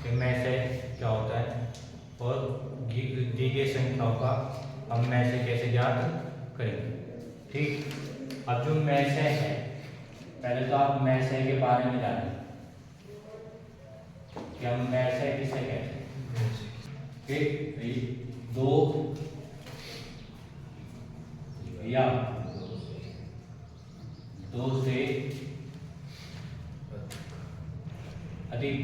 कि में से क्या होता है और दी गई संख्याओं का हम में से कैसे ज्ञात करेंगे। ठीक, अब जो में से है, पहले तो आप में से के बारे में जानें कि हम में से किसे कहते हैं। ठीक, दो या दो से अधिक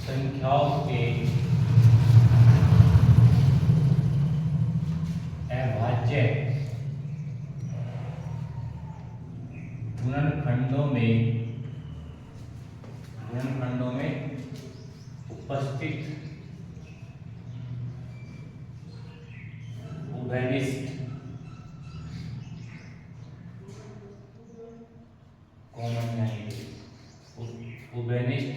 संख्याओं के अभाज्य गुणनखंडों में उपस्थित उभयनिष्ठ उभयनिष्ठ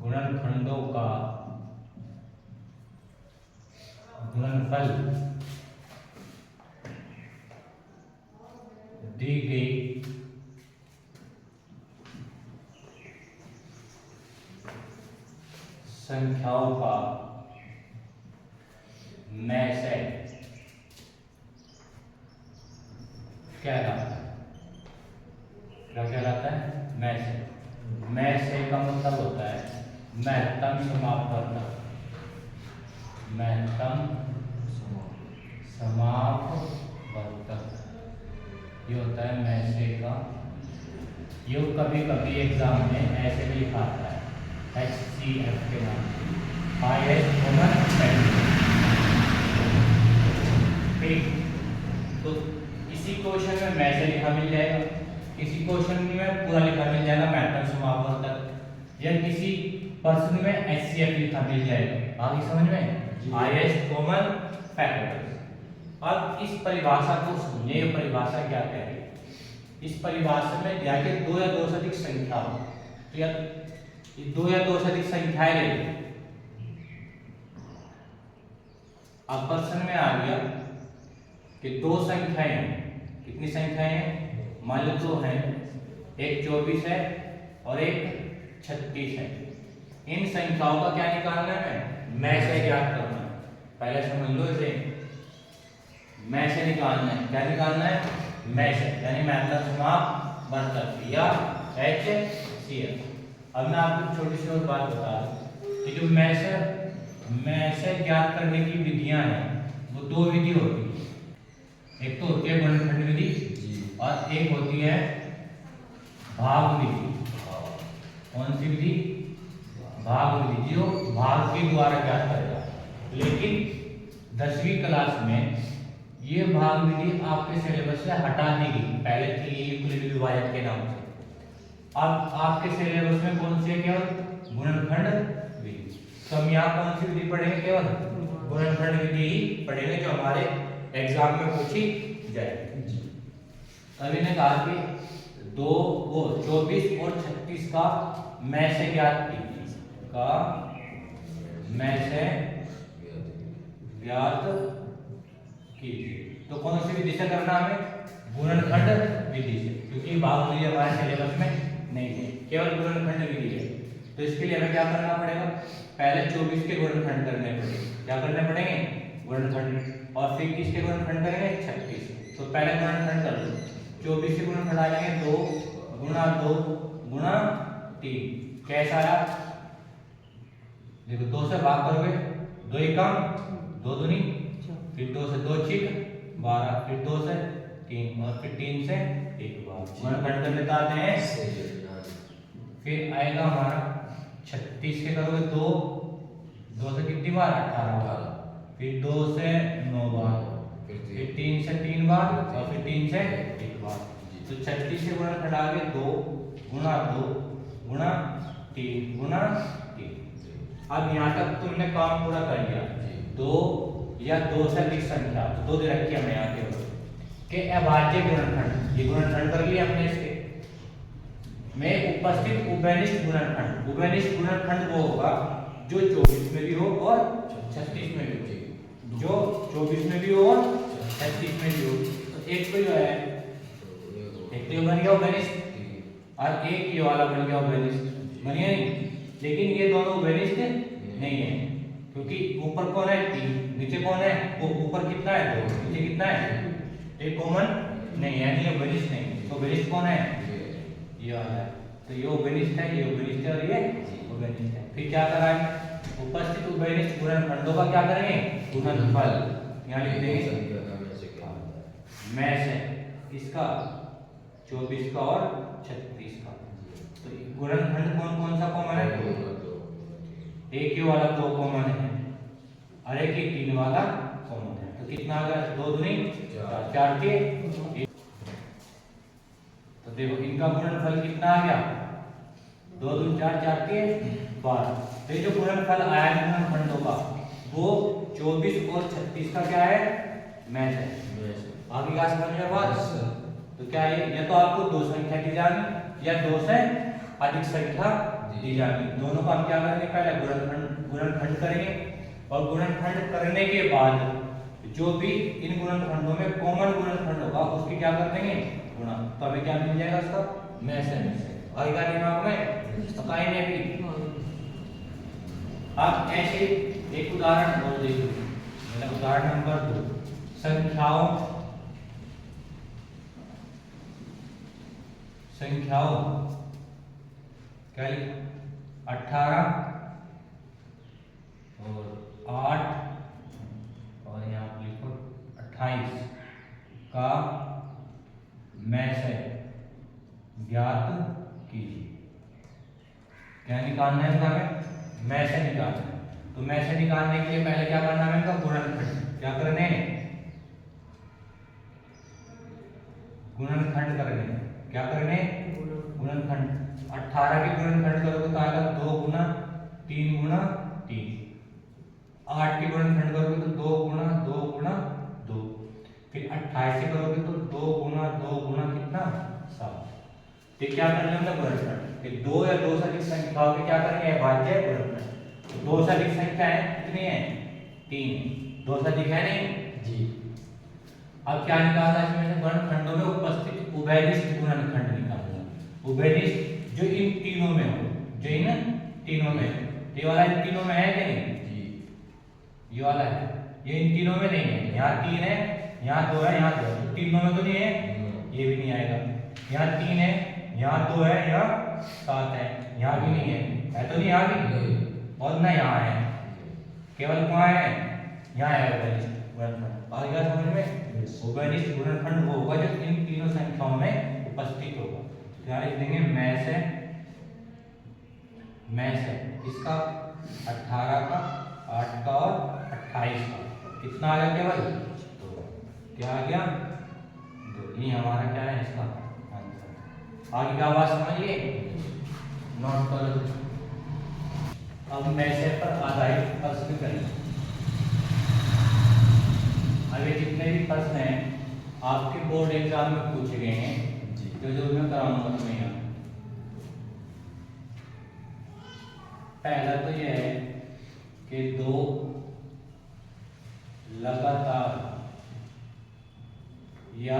गुणनखंडों का गुणनफल दी गई संख्याओं का में से क्या कहलाता है? क्या कहलाता है? में से। में से का मतलब होता है महत्तम समापवर्तक। महत्तम समापवर्तक ये होता है में से का। ये कभी कभी एग्जाम में ऐसे भी लिखा आता है HCF के नाम से, हाईएस्ट कॉमन फैक्टर। ठीक, तो इसी क्वेश्चन में में से लिखा मिल जाएगा, किसी क्वेश्चन में पूरा लिखा मिल जाएगा महत्तम समापवर्तक, या किसी प्रश्न में HCF लिखा मिल जाएगा। आगे समझ में, हाईएस्ट कॉमन फैक्टर। अब इस परिभाषा को समझिए, ये परिभाषा क्या कह रही है। इस परिभाषा में दिया कि दो या दो से अधिक संख्या हो, तो या दो या दो से अधिक संख्याएं ले लो। अब प्रश्न में आ गया कि दो संख्याएं हैं। कितनी संख्याएं हैं? मान लो दो हैं, एक 24 है और एक 36 है। इन संख्याओं का क्या निकालना है? में से ज्ञात करना है। पहले समझ लो इसे, में से निकालना है। क्या निकालना है? में से, यानी महत्तम समापवर्तक या HCF। अब मैं आपको छोटी सी और बात बता दूं कि जो में से ज्ञात करने की विधियां हैं वो दो विधि होती है। एक तो होती है गुणनखंड विधि और एक होती है भाग विधि। कौन सी विधि? भाग विधि, जो भाग के द्वारा ज्ञात करेगा। लेकिन 10वीं क्लास में ये भाग विधि आपके सिलेबस से हटा दी गई। पहले थी ये युक्लिड विभाजक के नाम से। अब आपके सिलेबस में कौन सी है? केवल गुणनखंड विधि। तो हम यहाँ कौन सी विधि पढ़ेंगे? केवल गुणनखंड विधि ही पढ़ेंगे, जो हमारे एग्जाम में पूछी जाएगी। अभी ने कहा कि 24 और 36 का में से ज्ञात कीजिए, का में से ज्ञात कीजिए। तो कौन सी विधि से करना हमें? गुणनखंड विधि से, क्योंकि भाग विधि हमारे सिलेबस में नहीं है, केवल गुणनखंड विधि है। तो इसके लिए हमें क्या करना पड़ेगा? पहले 24 के गुणनखंड करने पड़ेंगे। क्या करने पड़ेंगे? गुणनखंड। और फिर किसके गुणनखंड करेंगे? 36। तो पहले गुणनखंड कर लो। 24 के गुणनखंड आ जाएंगे 2 गुणा 2 गुणा 3। कैसा आया? देखो 2 से भाग करोगे, 2 एकम 2 दूनी, फिर 2 से 2 छिक 12, फिर 2 से 3 और फिर 3 से 1 बार गुणनखंड कर लेते आते हैं। फिर आएगा हमारा 36 के करोगे 2 से कितनी बार? 18। फिर 2 से 9 बार, फिर 3 से 3 बार और फिर 3 से 1 बार। तो 36 से गुणनखंड आ गए 2 गुणा 2 गुणा 3 गुणा 3। अब यहाँ तक तुमने काम पूरा कर लिया। 2 या 2 से अधिक संख्या, तो 2 दे रखी हमने यहाँ के अभाज्य गुणनखंड, ये गुणनखंड कर लिया हमने इसके में उपस्थित उभयनिष्ठ गुणनखंड। उभयनिष्ठ गुणनखंड वो होगा जो 24 में भी हो और 36 में भी हो, जो 24 में भी हो और 36 में भी हो। तो एक तो जो है तो ये बन गया बेनिस्ट और एक ये वाला बन गया बेनिस्ट, बनिया नहीं। लेकिन ये दोनों बेनिस्ट नहीं है क्योंकि ऊपर कौन है 3, नीचे कौन है, वो ऊपर कितना है 2, नीचे कितना है, एक कॉमन नहीं है, यानी ये बेनिस्ट नहीं। तो बेनिस्ट कौन है, ये वाला है। तो ये बेनिस्ट है, ये बेनिस्ट है और ये बेनिस्ट है। फिर क्या कराएंगे, उपस्थित उभयनिष्ठ गुणनखंडों का क्या करेंगे, गुणनफल यहाँ लिख देंगे। में से इसका 24 का और 36 का। तो गुणनखंड कौन कौन सा कॉमन है, एक ही वाला 2 कॉमन है और एक ही 3 वाला कॉमन है। तो कितना आ गया, 2 दूनी 4 के। तो देखो इनका गुणनफल कितना आ गया, 2 दूनी 4, 4 के 12। तो ये जो गुणनफल आया गुणनखंडों का वो 24 और 36 का क्या है, मैच है। आगे क्या समझ में बात, तो क्या है, या तो आपको 2 संख्या दी जानी या 2 से अधिक संख्या दी जानी। दोनों का हम क्या करेंगे, पहले गुणनखंड करेंगे और गुणनखंड करने के बाद जो भी इन गुणनखंडों में कॉमन गुणनखंड होगा उसकी क्या कर देंगे, गुणा। तो हमें क्या मिल जाएगा उसका, में से। आगे का दिमाग में तो काई ने भी। अब ऐसे एक उदाहरण और देखो, मतलब उदाहरण नंबर 2, संख्याओं क्या लिखा, 18 और 8 और यहाँ पर लिखो 28 का में से ज्ञात कीजिए। क्या निकालना है हमें, में से निकालना है। तो में से निकालने के लिए पहले क्या करना है, इनका गुणनखंड क्या करने, गुणनखंड करने, क्या करने, गुणनखंड। 18 के गुणनखंड करोगे तो आएगा 2 गुना 3 गुना 3। 8 के गुणनखंड करोगे तो 2 गुना 2 गुना 2। फिर 28 से करोगे तो 2 गुना 2 गुना कितना 7। फिर क्या करना है गुणनखंड, फिर 2 या 2 से अधिक संख्याओं के क्या करेंगे, भाज्य गुणनखंड। 2 से अधिक संख्या है कितनी है, 3, 2 से अधिक है नहीं जी। अब क्या निकालना है इसमें, गुणनखंडों में उपस्थित उभयनिष्ठ गुणनखंड निकालना। उभयनिष्ठ जो इन तीनों में हो, जो इन तीनों में, ये वाला इन तीनों में है कि नहीं जी, ये वाला है, ये इन तीनों में नहीं है। यहाँ 3 है, यहाँ 2 है, यहाँ 2 है, तो तीनों में तो नहीं है, ये भी नहीं आएगा। यहाँ 3 है, यहाँ 2 है, यहाँ 7 है, यहाँ भी नहीं है तो नहीं, यहाँ भी और ना यहाँ है, केवल कहाँ है, यहाँ है उभयनिष्ठ गुणनखंड। आ गया समझ में, उभयनिष्ठ गुणनखंड वो होगा जो इन तीनों संख्याओं में उपस्थित होगा। क्या लिख देंगे, में से इसका 18 का 8 का और 28 का कितना आ गया, केवल 2। क्या आ गया, 2। ये हमारा क्या है इसका आंसर। आगे क्या बात समझिए, नोट करो। अब में से पर आधारित प्रश्न करें। अब ये जितने भी प्रश्न हैं आपके बोर्ड एग्जाम में पूछे गए हैं, जो मैं कराऊंगा तुम्हें यहाँ। पहला तो यह है कि 2 लगातार या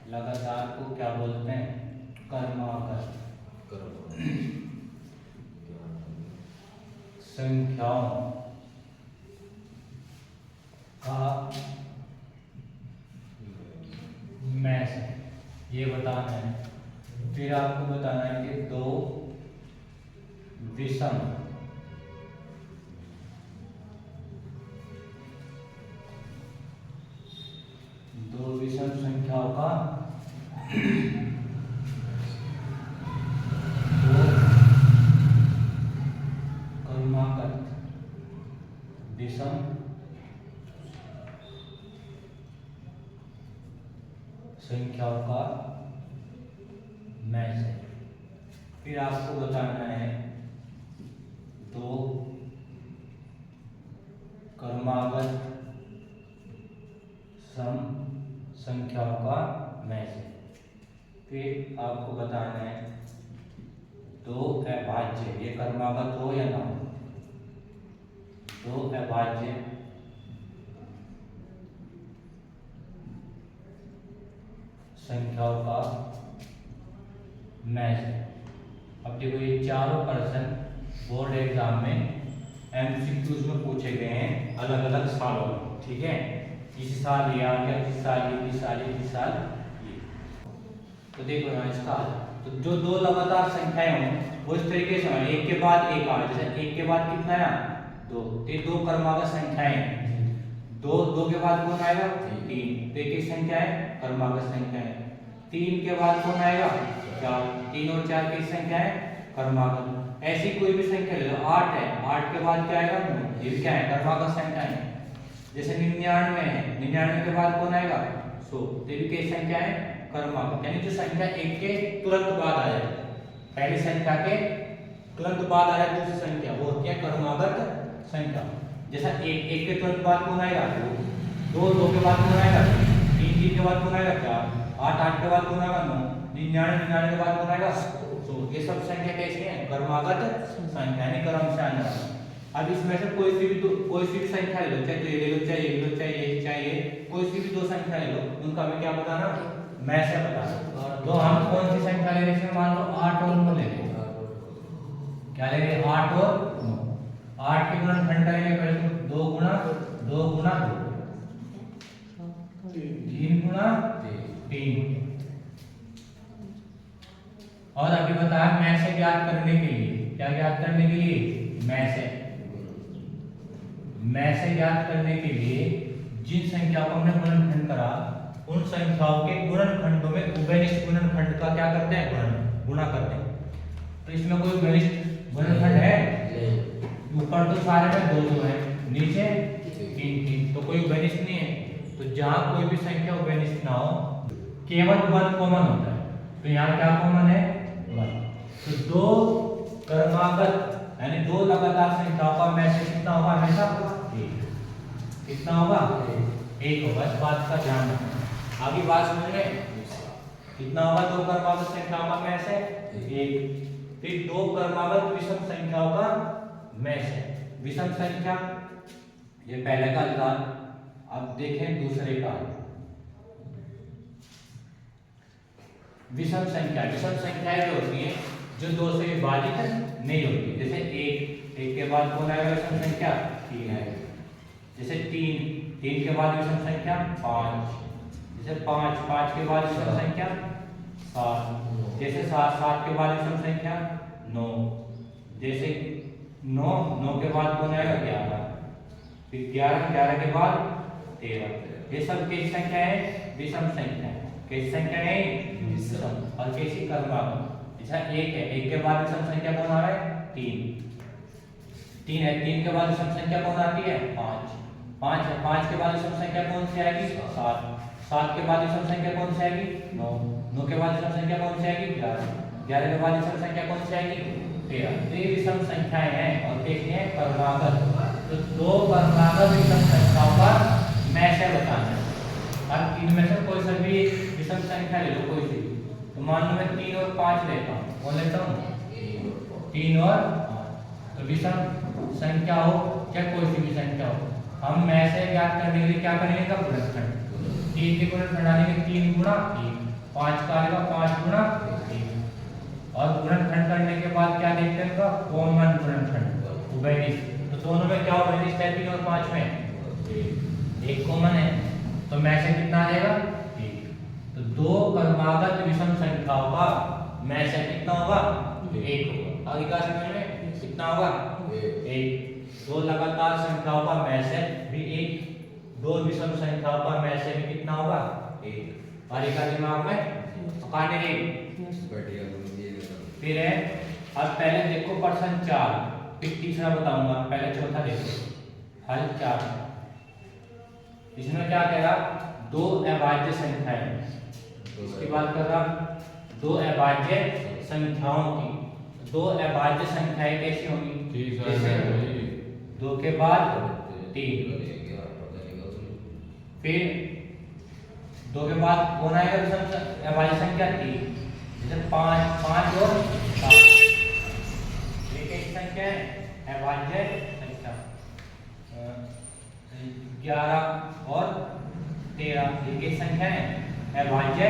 लगातार को क्या बोलते हैं, क्रमागत संख्याओं का में से, ये बताना है। फिर आपको बताना है कि 2 विषम संख्याओं का क्रमागत विषम संख्याओं का में से। फिर आपको बताना है 2 क्रमागत सम संख्याओं का में से। फिर आपको बताना है 2 अभाज्य, ये क्रमागत हो या ना हो, 2 अभाज्य संख्याओं का मैथ्स है। अब देखो ये चारों पर्सन बोर्ड एग्जाम में एमसीक्यूज में पूछे गए हैं अलग अलग सालों में, ठीक है। इस साल ये आ गया, इस साल ये, इस साल ये, इस साल ये। तो देखो यहाँ इसका तो जो दो लगातार संख्याएं हों वो इस तरीके से हों, एक के बाद एक आ, जैसे एक के बाद कितना है दो, तो ये दो क्रमागत संख्याएं हैं। दो के बाद कौन आएगा तीन, तो एक संख्या है क्रमागत संख्या है। तीन के बाद कौन आएगा चार, तीन और चार की संख्या है क्रमागत। ऐसी कोई भी संख्या ले लो, 8 है, 8 के बाद क्या आएगा 9, ये भी क्या है क्रमागत संख्या है। जैसे 99 है, 99 के बाद कौन आएगा 100, तो ये भी क्या संख्या है क्रमागत। यानी जो संख्या एक के तुरंत बाद आ जाए, पहली संख्या के तुरंत बाद आ जाए दूसरी संख्या, वो होती है क्रमागत संख्या। जैसा एक के तुरंत बाद कौन आएगा दो के बाद कौन आएगा तीन के बाद कौन आएगा 4, 8 के बाद कौन आएगा 9, 99 के बाद कौन आएगा 100। ये सब संख्या कैसी है क्रमागत संख्या, यानी क्रम से आने वाली। अब इसमें से कोई सी भी संख्या ले लो, चाहे तो ये ले लो, चाहे ये ले लो, चाहे ये, कोई सी भी दो संख्या ले लो, उनका हमें क्या बताना मैं से बताना। तो हम कौन सी संख्या ले रहे हैं, मान लो 8 और 9 ले रहे हैं, क्या ले रहे हैं 8 और 9। 8 के गुणनखंड करेंगे पहले तो 2 गुणा 2 गुणा 2, 3 गुणा 3। और अभी बताया मैं से ज्ञात करने के लिए, क्या ज्ञात करने के लिए मैं से ज्ञात करने के लिए जिन संख्याओं को हमने गुणनखंड करा उन संख्याओं के गुणनखंडों में उभयनिष्ठ गुणनखंड का क्या करते हैं गुणा करते हैं। तो इसमें कोई उभयनिष्ठ गुणनखंड है ऊपर तो सारे में 2 है, नीचे 3, तो कोई उभयनिष्ठ नहीं है। तो जहां कोई भी संख्या उभयनिष्ठ ना हो केवल 1 कॉमन होता है, तो यहाँ क्या कॉमन है 1। तो दो क्रमागत यानी दो लगातार संख्याओं का मैसेज कितना होगा हमेशा 1, कितना होगा 1 होगा। इस बात का ध्यान रखना। आगे बात समझ में कितना होगा दो क्रमागत संख्याओं का मैसेज 1। फिर दो क्रमागत विषम संख्याओं का मैसेज, विषम संख्या ये पहले का था। अब देखें दूसरे का विषम संख्या। विषम संख्याएं जो होती हैं जो 2 से विभाजित नहीं होती, जैसे 1 के बाद कौन आएगा विषम संख्या 3 आएगा। जैसे 3 के बाद विषम संख्या 5, जैसे 5 के बाद विषम संख्या 7, जैसे 7 के बाद विषम संख्या 9, जैसे 9 के बाद कौन आएगा 11, फिर 11 के बाद 13। ये सब कैसी संख्या है विषम संख्या है। कैसी संख्या है विषम और कैसी क्रमागत। जैसा 1 है, 1 के बाद विषम संख्या कौन आ रहा है 3 है, 3 के बाद विषम संख्या कौन आती है 5 है, 5 के बाद विषम संख्या कौन सी आएगी 7 के बाद विषम संख्या कौन सी आएगी 9 के बाद विषम संख्या कौन सी आएगी 11 के बाद विषम संख्या कौन सी आएगी 13। तो ये विषम संख्याएं हैं और देखिए क्रमागत। तो दो क्रमागत विषम संख्याओं का मैसेज बताना है। अब इनमें से कोई सा भी विषम संख्या ले लो, कोई सी। तो मान लो मैं 3 और 5 लेता हूँ, कौन लेता हूँ 3 और 5। तो विषम संख्या हो चाहे कोई सी भी संख्या हो, हम मैसेज ज्ञात करने के लिए क्या करेंगे का गुणनखंड। 3 के गुणनखंड आने 3 गुणा 1, 5 का आएगा 5 गुणा 1। और गुणनखंड करने के बाद क्या देखते हैं का कॉमन गुणनखंड उभयनिष्ठ। तो दोनों में क्या उभयनिष्ठ है 3 और 5 में 1 कॉमन है, तो मैसेज कितना आ जाएगा 1। तो दो क्रमागत विषम संख्याओं का मैसेज कितना होगा 1 होगा। आगे का समझ में कितना होगा 1। दो लगातार संख्याओं का मैसेज भी 1, दो विषम संख्याओं का मैसेज भी कितना होगा 1। आगे का दिमाग में पकाने के फिर है। अब पहले देखो प्रश्न 4, फिर तीसरा बताऊंगा, पहले चौथा देखो हल 4। इसमें क्या कह रहा 2 अभाज्य संख्याएं, इसकी बात कर रहा 2 अभाज्य संख्याओं की। 2 अभाज्य संख्याएं कैसी होंगी, जैसे 2 के बाद 3, फिर 2 के बाद कौन आएगा अभाज्य संख्या 3, जैसे 5 और 7। ये कैसी संख्या है अभाज्य संख्या। 11 और 13 ये कैसी संख्या है अभाज्य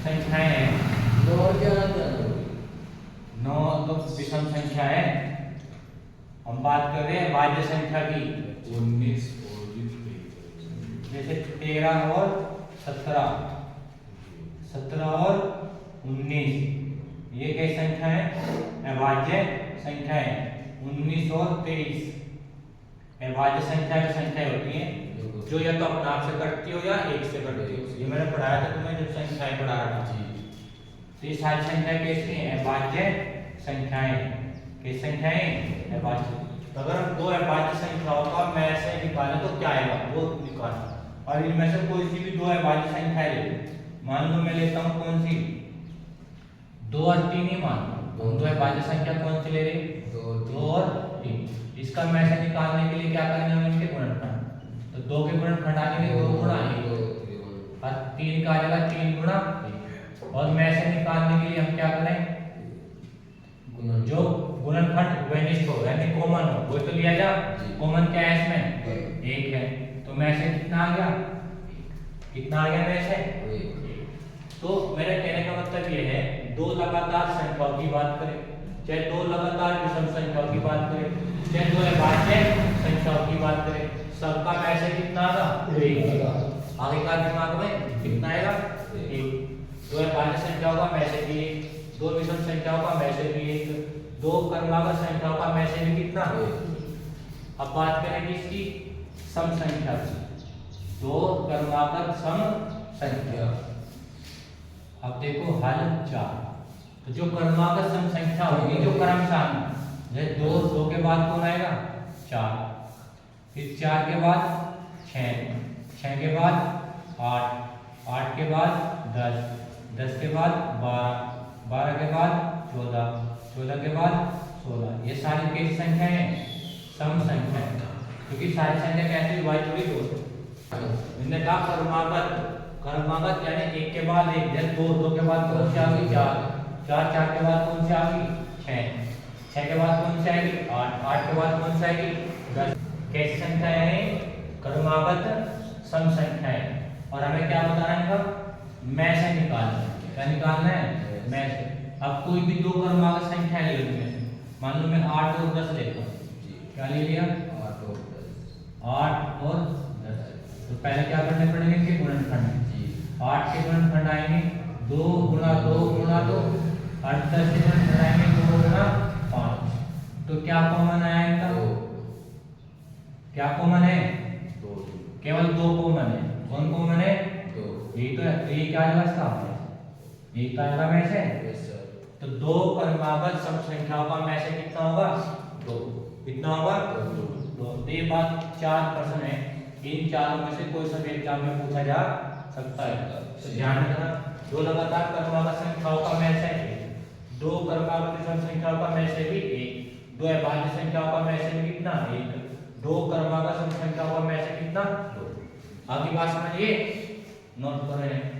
संख्याएं हैं। 9 तो विषम संख्या है। हम बात कर रहे हैं भाज्य संख्या की। 19 और जैसे 13 और 17, 17 और 19, ये क्या संख्या है? अभाज्य संख्या है। 19 और 23 अभाज्य संख्या की संख्या होती है जो या तो अपने आप से कटती हो या एक से कटती हो। ये मैंने पढ़ाया था तुम्हें जब संख्याएं पढ़ा रहा था। तो ये सारी संख्या कैसी हैं? अभाज्य संख्याएं। किस संख्याएं? अभाज्य। अगर हम दो अभाज्य संख्याओं का मैं से निकालें तो क्या आएगा वो निकालना। और इनमें से कोई सी भी दो अभाज्य संख्याएं ले लो। मान लो मैं लेता हूँ कौन सी? 2 और 3 ही मान लो। दो अभाज्य संख्या कौन सी ले रही? 2 और 3। इसका मैं से निकालने के लिए क्या करना है? इनके गुणनखंड। तो 2 के गुणनखंड आएंगे 2 गुणा 1 और 3 का आ जाएगा 3 गुणा 1। और मैं से निकालने के लिए हम क्या करें? जो गुणनखंड वेनिस्ट हो यानी कॉमन हो वो तो लिया जा। कॉमन क्या है इसमें? 1 है। तो मैं से कितना आ गया? कितना आ गया मैं से? तो मेरे कहने का मतलब ये है दो लगातार संख्याओं की बात करें, चाहे दो लगातार विषम संख्याओं की बात करें, चाहे दो अभाज्य संख्याओं की बात करें, सबका मैं से कितना आएगा? 1। आगे का दिमाग में कितना आएगा? 1। दो अभाज्य संख्याओं का मैं से भी 1, दो विषम संख्याओं का मैं से भी 1, दो क्रमागत संख्याओं का मैं से भी कितना? 1। अब बात करें किसकी? सम संख्या की। दो क्रमागत सम संख्या। अब देखो हल 4। तो जो क्रमागत सम संख्या होगी जो क्रमशः जैसे 2 के बाद कौन आएगा? 4, फिर 4 के बाद 6, 6 के बाद 8, 8 के बाद 10, 10 के बाद 12, 12 के बाद 14, 14 के बाद 16। ये सारी कैसी संख्या है? सम संख्या है। क्योंकि सारी संख्या कैसे विभाजित हुई? 2। इनने कहा क्रमागत। क्रमागत यानी 1 के बाद 1। जैसे 2 के बाद कौन सी आ गई? 4, 4 के बाद कौन सी आ गई? 6, 6 के बाद कौन सी आएगी? 8, 8 के बाद कौन सी आएगी? 10। कैसी संख्या है? क्रमागत सम संख्या है। और हमें क्या बताना है इनका? मैं से निकालना है। क्या निकालना है? मैं से। अब कोई भी दो क्रमागत संख्या ले लो में से। मान लो मैं 8 और 10 लेता हूँ। क्या ले लिया? 8 और 10। तो पहले क्या करने पड़ेंगे? इनके गुणनखंड। 8 के गुणनखंड आएंगे 2 गुणा 2 गुणा 2, और 10 के गुणनखंड आएंगे 2 गुणा 5। तो क्या कॉमन आया इनका? क्या कॉमन है? 2। केवल 2 कॉमन है। कौन कॉमन है? 2। ये तो ये क्या आएगा इसका? ये क्या आएगा मैं से? तो दो क्रमागत सम संख्याओं का मैं से कितना होगा? 2। कितना होगा? 2। तो ये बात 4 प्रश्न है। इन चारों में से कोई सा भी एग्जाम में पूछा जा सकता है। तो ध्यान रखना दो लगातार क्रमागत संख्याओं का मैं से 1, दो क्रमागत विषम संख्याओं का मैं से भी 1, दो अभाज्य संख्याओं का मैं से भी कितना? 1, दो क्रमागत सम संख्याओं का मैं से कितना? 2। आगे बात समझिए, नोट करें।